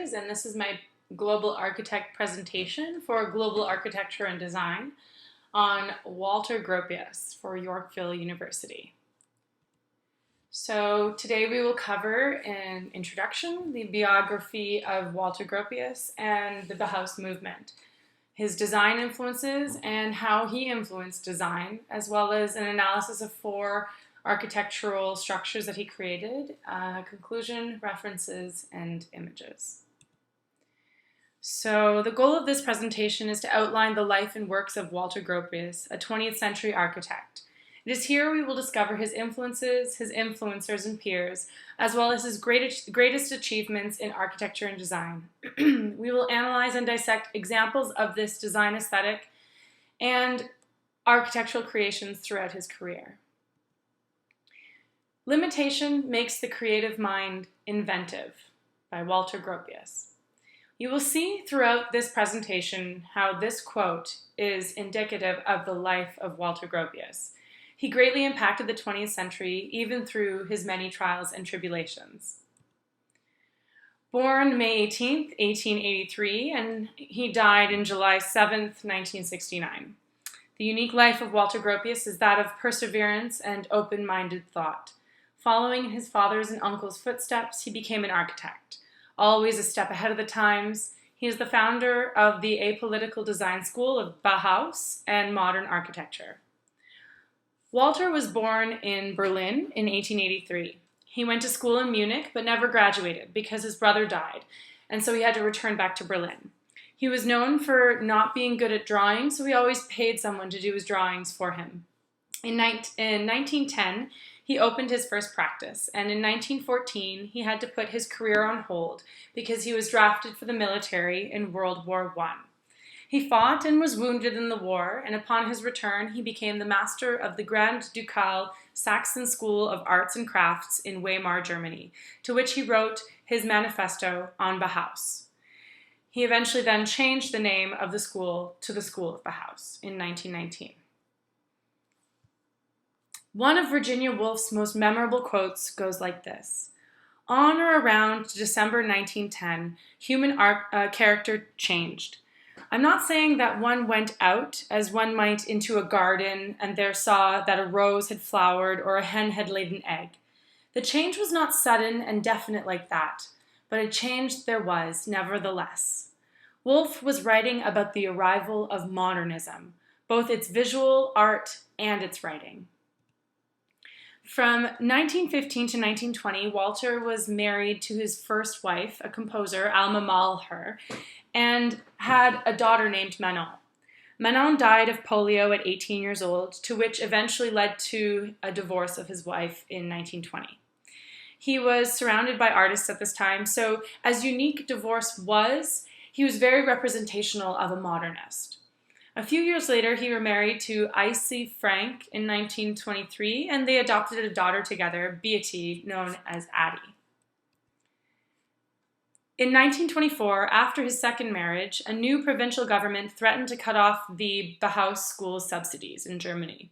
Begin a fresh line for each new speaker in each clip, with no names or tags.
Vickers, and this is my Global Architect presentation for Global Architecture and Design on Walter Gropius for Yorkville University. So today we will cover an introduction, the biography of Walter Gropius and the Bauhaus movement, his design influences and how he influenced design, as well as an analysis of 4 architectural structures that he created, conclusion, references, and images. So the goal of this presentation is to outline the life and works of Walter Gropius, a 20th century architect. It is here we will discover his influences, his influencers and peers, as well as his greatest achievements in architecture and design. We will analyze and dissect examples of this design aesthetic and architectural creations throughout his career. Limitation Makes the Creative Mind Inventive by Walter Gropius. You will see throughout this presentation how this quote is indicative of the life of Walter Gropius. He greatly impacted the 20th century, even through his many trials and tribulations. Born May 18, 1883, and he died in July 7, 1969. The unique life of Walter Gropius is that of perseverance and open-minded thought. Following in his father's and uncle's footsteps, he became an architect. Always a step ahead of the times, he is the founder of the apolitical design school of Bauhaus and modern architecture. Walter was born in Berlin in 1883. He went to school in Munich but never graduated because his brother died, and so he had to return back to Berlin. He was known for not being good at drawing, so he always paid someone to do his drawings for him. In 1910, he opened his first practice, and in 1914, he had to put his career on hold because he was drafted for the military in World War I. He fought and was wounded in the war, and upon his return, he became the master of the Grand Ducal Saxon School of Arts and Crafts in Weimar, Germany, to which he wrote his manifesto on Bauhaus. He eventually then changed the name of the school to the School of Bauhaus in 1919. One of Virginia Woolf's most memorable quotes goes like this: "On or around December 1910, human character changed. I'm not saying that one went out as one might into a garden and there saw that a rose had flowered or a hen had laid an egg. The change was not sudden and definite like that, but a change there was, nevertheless." Woolf was writing about the arrival of modernism, both its visual art and its writing. From 1915 to 1920, Walter was married to his first wife, a composer, Alma Mahler, and had a daughter named Manon. Manon died of polio at 18 years old, to which eventually led to a divorce of his wife in 1920. He was surrounded by artists at this time, so as unique divorce was, he was very representational of a modernist. A few years later, he remarried to Icy Frank in 1923, and they adopted a daughter together, Beatty, known as Addie. In 1924, after his second marriage, a new provincial government threatened to cut off the Bauhaus school subsidies in Germany.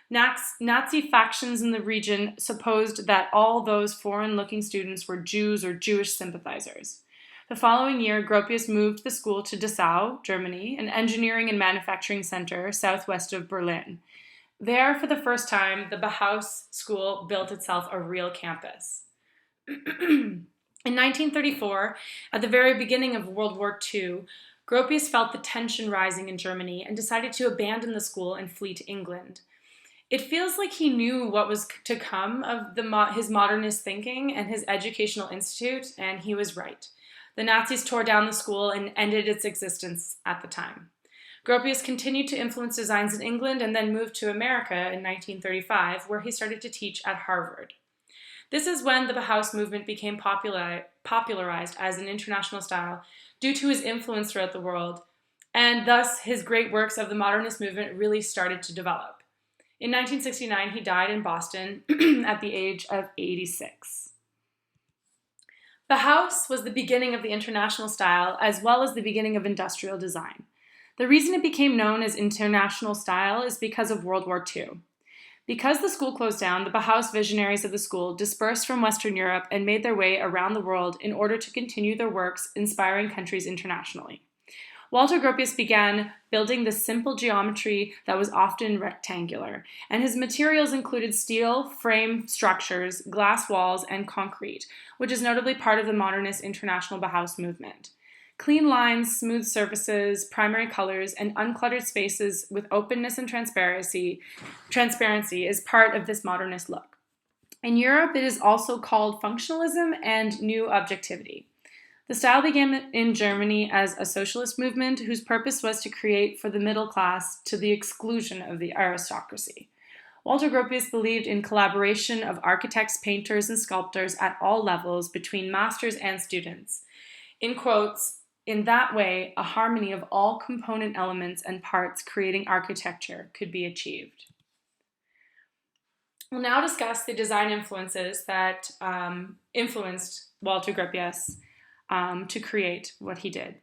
Nazi factions in the region supposed that all those foreign-looking students were Jews or Jewish sympathizers. The following year, Gropius moved the school to Dessau, Germany, an engineering and manufacturing center southwest of Berlin. There, for the first time, the Bauhaus school built itself a real campus. In 1934, at the very beginning of World War II, Gropius felt the tension rising in Germany and decided to abandon the school and flee to England. It feels like he knew what was to come of his modernist thinking and his educational institute, and he was right. The Nazis tore down the school and ended its existence at the time. Gropius continued to influence designs in England and then moved to America in 1935, where he started to teach at Harvard. This is when the Bauhaus movement became popularized as an international style due to his influence throughout the world, and thus his great works of the modernist movement really started to develop. In 1969, he died in Boston at the age of 86. Bauhaus was the beginning of the international style as well as the beginning of industrial design. The reason it became known as international style is because of World War II. Because the school closed down, the Bauhaus visionaries of the school dispersed from Western Europe and made their way around the world in order to continue their works inspiring countries internationally. Walter Gropius began building the simple geometry that was often rectangular, and his materials included steel frame structures, glass walls, and concrete, which is notably part of the modernist international Bauhaus movement. Clean lines, smooth surfaces, primary colors, and uncluttered spaces with openness and transparency is part of this modernist look. In Europe, it is also called functionalism and new objectivity. The style began in Germany as a socialist movement whose purpose was to create for the middle class to the exclusion of the aristocracy. Walter Gropius believed in collaboration of architects, painters, and sculptors at all levels between masters and students. In quotes, in that way, a harmony of all component elements and parts creating architecture could be achieved. We'll now discuss the design influences that influenced Walter Gropius to create what he did.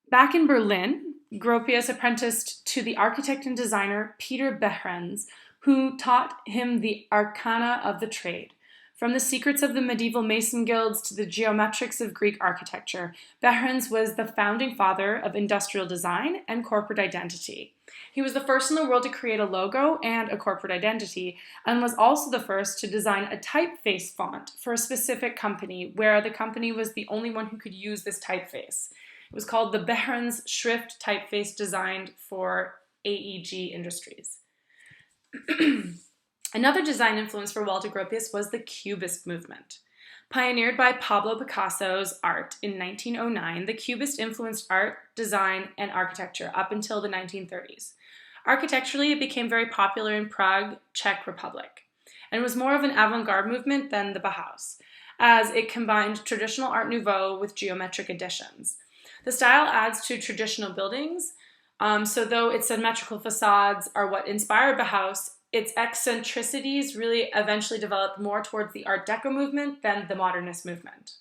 Back in Berlin, Gropius apprenticed to the architect and designer Peter Behrens, who taught him the arcana of the trade. From the secrets of the medieval mason guilds to the geometrics of Greek architecture, Behrens was the founding father of industrial design and corporate identity. He was the first in the world to create a logo and a corporate identity, and was also the first to design a typeface font for a specific company, where the company was the only one who could use this typeface. It was called the Behrens Schrift typeface, designed for AEG Industries. Another design influence for Walter Gropius was the Cubist movement. Pioneered by Pablo Picasso's art in 1909, the Cubist influenced art, design, and architecture up until the 1930s. Architecturally, it became very popular in Prague, Czech Republic, and was more of an avant-garde movement than the Bauhaus, as it combined traditional Art Nouveau with geometric additions. The style adds to traditional buildings, so though its symmetrical facades are what inspired Bauhaus, its eccentricities really eventually developed more towards the Art Deco movement than the modernist movement.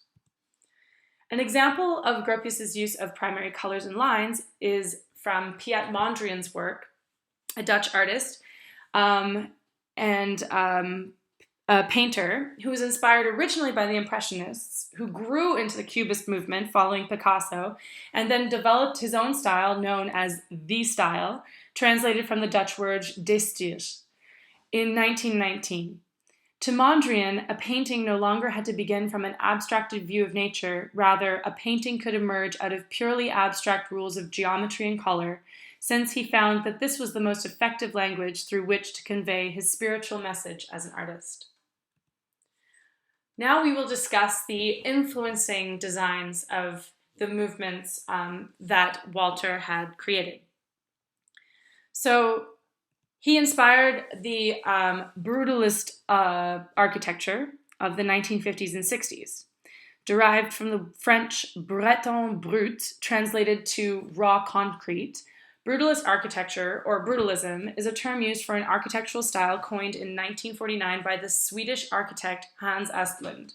An example of Gropius's use of primary colors and lines is from Piet Mondrian's work, a Dutch artist and a painter who was inspired originally by the Impressionists, who grew into the Cubist movement following Picasso, and then developed his own style known as the style, translated from the Dutch word de stijl, in 1919. To Mondrian, a painting no longer had to begin from an abstracted view of nature. Rather, a painting could emerge out of purely abstract rules of geometry and color, since he found that this was the most effective language through which to convey his spiritual message as an artist. Now we will discuss the influencing designs of the movements that Walter had created. So he inspired the brutalist architecture of the 1950s and 60s, derived from the French breton brut, translated to raw concrete. Brutalist architecture, or brutalism, is a term used for an architectural style coined in 1949 by the Swedish architect Hans Asplund.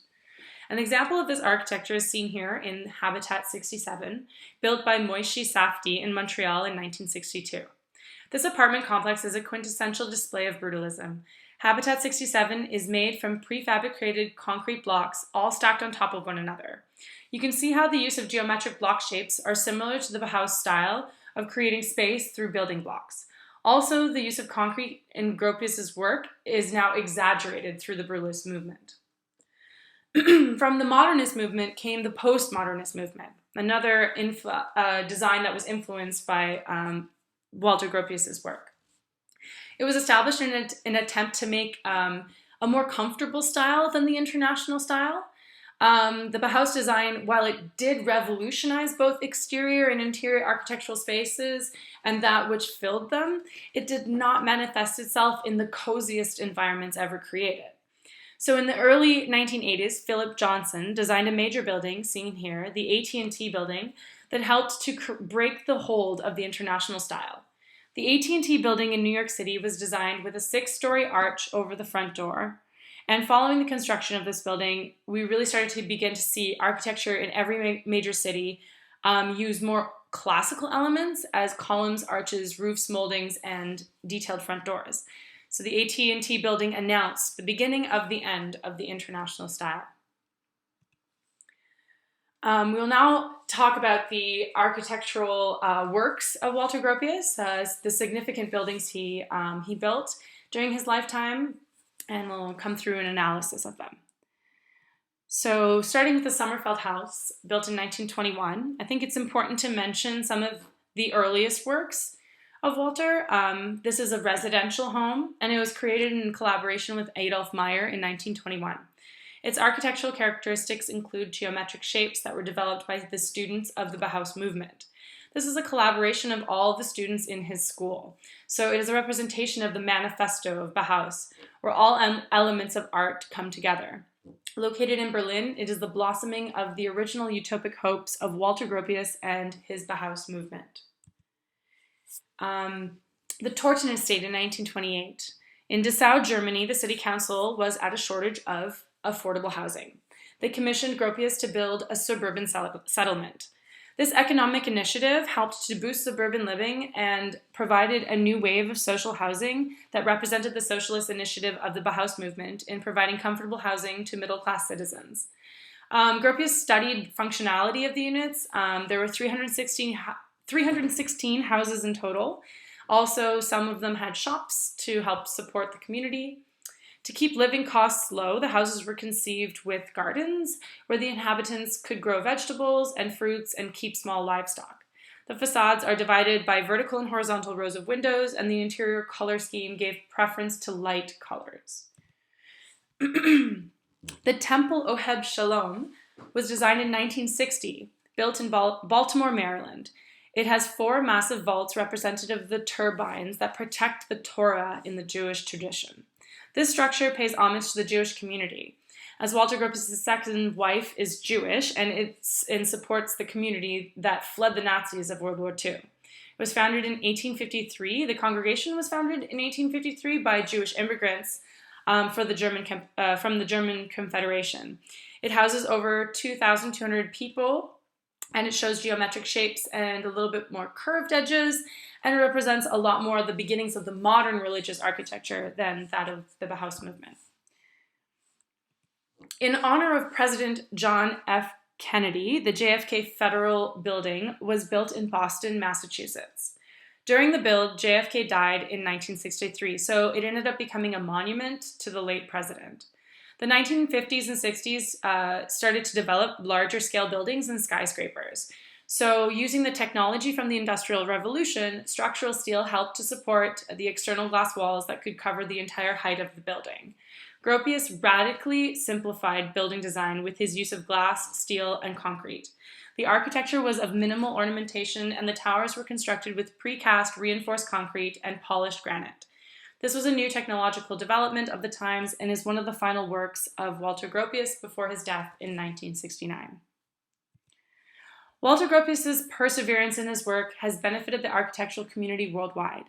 An example of this architecture is seen here in Habitat 67, built by Moishe Safdie in Montreal in 1962. This apartment complex is a quintessential display of brutalism. Habitat 67 is made from prefabricated concrete blocks, all stacked on top of one another. You can see how the use of geometric block shapes are similar to the Bauhaus style of creating space through building blocks. Also, the use of concrete in Gropius's work is now exaggerated through the brutalist movement. From the modernist movement came the postmodernist movement, another design that was influenced by Walter Gropius's work. It was established in an attempt to make a more comfortable style than the international style. The Bauhaus design, while it did revolutionize both exterior and interior architectural spaces and that which filled them, it did not manifest itself in the coziest environments ever created. So in the early 1980s, Philip Johnson designed a major building, seen here, the AT&T building, that helped to break the hold of the international style. The AT&T building in New York City was designed with a 6-story arch over the front door. And following the construction of this building, we really started to begin to see architecture in every major city use more classical elements as columns, arches, roofs, moldings, and detailed front doors. So the AT&T building announced the beginning of the end of the international style. We'll now talk about the architectural works of Walter Gropius, the significant buildings he built during his lifetime, and we'll come through an analysis of them. So starting with the Sommerfeld House, built in 1921, I think it's important to mention some of the earliest works of Walter. This is a residential home, and it was created in collaboration with Adolf Meyer in 1921. Its architectural characteristics include geometric shapes that were developed by the students of the Bauhaus movement. This is a collaboration of all the students in his school. So it is a representation of the manifesto of Bauhaus, where all elements of art come together. Located in Berlin, it is the blossoming of the original utopic hopes of Walter Gropius and his Bauhaus movement. The Torten Estate in 1928. In Dessau, Germany, the city council was at a shortage of affordable housing. They commissioned Gropius to build a suburban settlement. This economic initiative helped to boost suburban living and provided a new wave of social housing that represented the socialist initiative of the Bauhaus movement in providing comfortable housing to middle-class citizens. Gropius studied functionality of the units. There were 316 houses in total. Also, some of them had shops to help support the community. To keep living costs low, the houses were conceived with gardens where the inhabitants could grow vegetables and fruits and keep small livestock. The facades are divided by vertical and horizontal rows of windows, and the interior color scheme gave preference to light colors. The Temple Oheb Shalom was designed in 1960, built in Baltimore, Maryland. It has 4 massive vaults representative of the turbines that protect the Torah in the Jewish tradition. This structure pays homage to the Jewish community, as Walter Gropius' second wife is Jewish and supports the community that fled the Nazis of World War II. It was founded in 1853. The congregation was founded in 1853 by Jewish immigrants from the German Confederation. It houses over 2,200 people, and it shows geometric shapes and a little bit more curved edges, and it represents a lot more of the beginnings of the modern religious architecture than that of the Bauhaus movement. In honor of President John F. Kennedy, the JFK Federal Building was built in Boston, Massachusetts. During the build, JFK died in 1963, so it ended up becoming a monument to the late president. The 1950s and 60s started to develop larger scale buildings and skyscrapers. So using the technology from the Industrial Revolution, structural steel helped to support the external glass walls that could cover the entire height of the building. Gropius radically simplified building design with his use of glass, steel, and concrete. The architecture was of minimal ornamentation, and the towers were constructed with precast reinforced concrete and polished granite. This was a new technological development of the times and is one of the final works of Walter Gropius before his death in 1969. Walter Gropius's perseverance in his work has benefited the architectural community worldwide.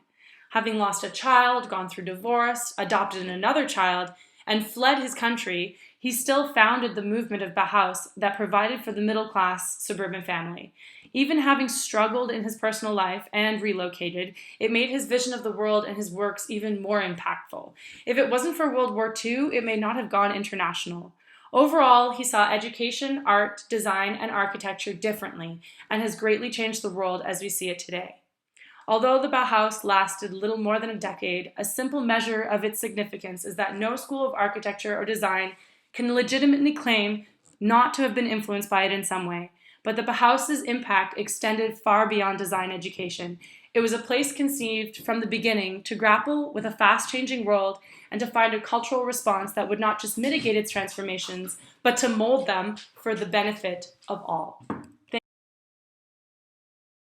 Having lost a child, gone through divorce, adopted another child, and fled his country, he still founded the movement of Bauhaus that provided for the middle-class suburban family. Even having struggled in his personal life and relocated, it made his vision of the world and his works even more impactful. If it wasn't for World War II, it may not have gone international. Overall, he saw education, art, design, and architecture differently and has greatly changed the world as we see it today. Although the Bauhaus lasted little more than a decade, a simple measure of its significance is that no school of architecture or design can legitimately claim not to have been influenced by it in some way. But the Bauhaus's impact extended far beyond design education. It was a place conceived from the beginning to grapple with a fast-changing world and to find a cultural response that would not just mitigate its transformations, but to mold them for the benefit of all.